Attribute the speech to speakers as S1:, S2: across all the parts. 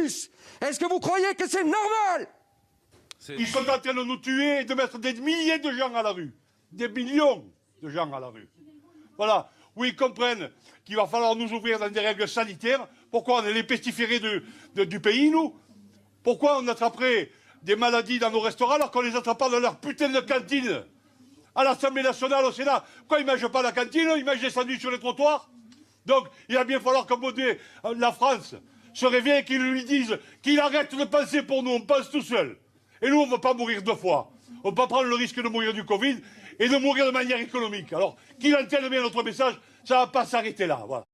S1: plus. Est-ce que vous croyez que c'est normal?
S2: Ils sont en train de nous tuer et de mettre des milliers de gens à la rue. Des millions de gens à la rue. Voilà. Oui, ils comprennent qu'il va falloir nous ouvrir dans des règles sanitaires. Pourquoi on est les pestiférés du pays, nous? Pourquoi on attraperait des maladies dans nos restaurants alors qu'on les attrape pas dans leur putain de cantine? À l'Assemblée nationale, au Sénat, pourquoi ils ne mangent pas la cantine? Ils mangent des sandwichs sur les trottoirs? Donc, il va bien falloir qu'à la France se réveille et qu'ils lui disent qu'il arrête de penser pour nous. On pense tout seul. Et nous, on ne va pas mourir deux fois. On ne va pas prendre le risque de mourir du Covid et de mourir de manière économique. Alors, qu'il entende bien notre message, ça ne va pas s'arrêter là. Voilà.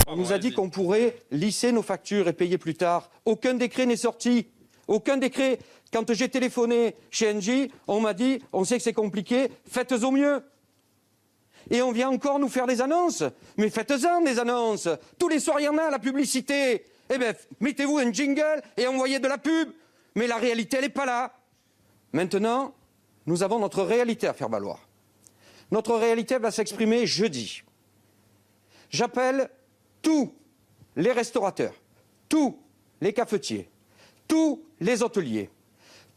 S1: On nous a dit qu'on pourrait lisser nos factures et payer plus tard. Aucun décret n'est sorti. Aucun décret. Quand j'ai téléphoné chez Engie, on m'a dit, on sait que c'est compliqué, faites au mieux. Et on vient encore nous faire des annonces. Mais faites-en des annonces. Tous les soirs, il y en a, la publicité. Eh bien, mettez-vous un jingle et envoyez de la pub. Mais la réalité, elle n'est pas là. Maintenant, nous avons notre réalité à faire valoir. Notre réalité va s'exprimer jeudi. J'appelle tous les restaurateurs, tous les cafetiers, tous les hôteliers,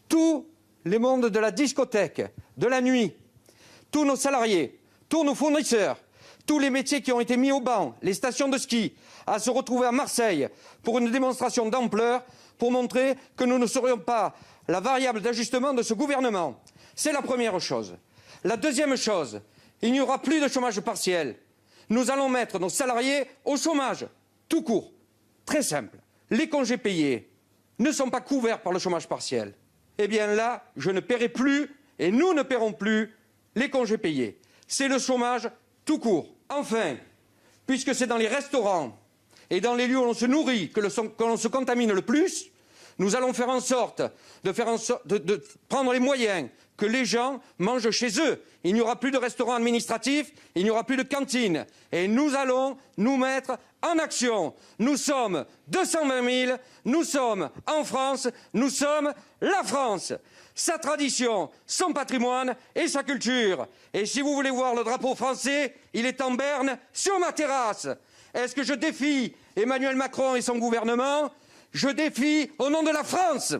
S1: tous les mondes de la discothèque, de la nuit, tous nos salariés, tous nos fournisseurs, tous les métiers qui ont été mis au banc, les stations de ski, à se retrouver à Marseille pour une démonstration d'ampleur pour montrer que nous ne serions pas la variable d'ajustement de ce gouvernement. C'est la première chose. La deuxième chose, il n'y aura plus de chômage partiel. Nous allons mettre nos salariés au chômage, tout court, très simple. Les congés payés ne sont pas couverts par le chômage partiel. Eh bien là, je ne paierai plus, et nous ne paierons plus, les congés payés. C'est le chômage tout court. Enfin, puisque c'est dans les restaurants et dans les lieux où l'on se nourrit que l'on se contamine le plus, nous allons faire en sorte de prendre les moyens que les gens mangent chez eux. Il n'y aura plus de restaurants administratifs, il n'y aura plus de cantines. Et nous allons nous mettre en action. Nous sommes 220 000, nous sommes en France, nous sommes la France. Sa tradition, son patrimoine et sa culture. Et si vous voulez voir le drapeau français, il est en berne sur ma terrasse. Est-ce que je défie Emmanuel Macron et son gouvernement? Je défie au nom de la France.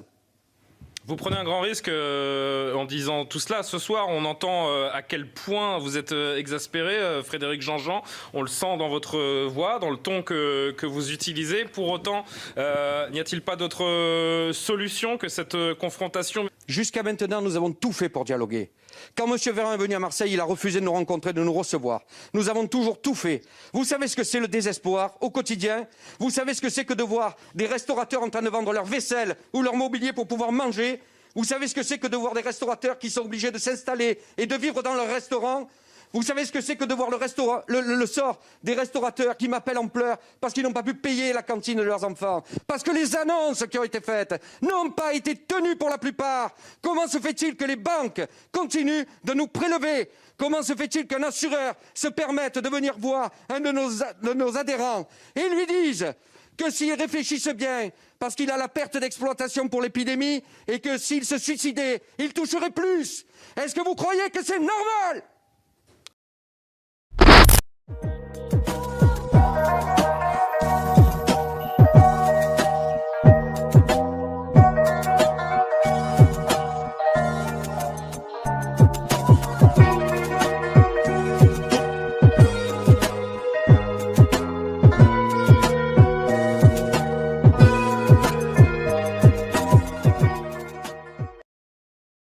S3: Vous prenez un grand risque en disant tout cela. Ce soir, on entend à quel point vous êtes exaspéré, Frédéric Jean-Jean. On le sent dans votre voix, dans le ton que vous utilisez. Pour autant, n'y a-t-il pas d'autre solution que cette confrontation?
S1: Jusqu'à maintenant, nous avons tout fait pour dialoguer. Quand M. Véran est venu à Marseille, il a refusé de nous rencontrer, de nous recevoir. Nous avons toujours tout fait. Vous savez ce que c'est le désespoir au quotidien? Vous savez ce que c'est que de voir des restaurateurs en train de vendre leur vaisselle ou leur mobilier pour pouvoir manger? Vous savez ce que c'est que de voir des restaurateurs qui sont obligés de s'installer et de vivre dans leur restaurant? Vous savez ce que c'est que de voir le sort des restaurateurs qui m'appellent en pleurs parce qu'ils n'ont pas pu payer la cantine de leurs enfants? Parce que les annonces qui ont été faites n'ont pas été tenues pour la plupart. Comment se fait-il que les banques continuent de nous prélever? Comment se fait-il qu'un assureur se permette de venir voir un de nos adhérents et lui dise que s'il réfléchisse bien, parce qu'il a la perte d'exploitation pour l'épidémie, et que s'il se suicidait, il toucherait plus? Est-ce que vous croyez que c'est normal?